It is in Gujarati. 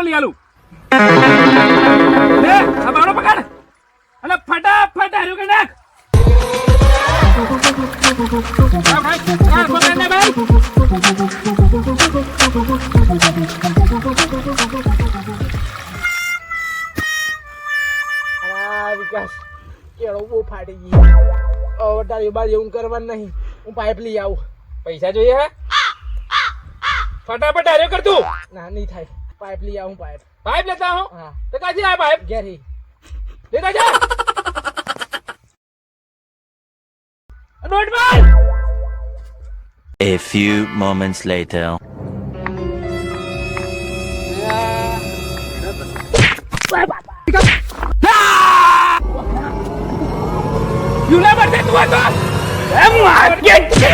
લઈ આલું લે આ બાવડો પકડ અને ફટાફટ હાર્યું કે નાખ વિકાસ કેળો બહુ ફાટી ગઈ હવે તારી બાર એવું કરવાનું નહીં હું પાઇપ લઈ આવું પૈસા જોઈએ હે ફટાફટ હાર્યો કર તું ના નહીં થાય પાઇપ લઈ આવું પાઇપ પાઇપ લેતા હું હા તો કાજી આ પાઇપ ઘેરી લેતા જા નોટમાર A few moments later. You never did what? I'm not getting.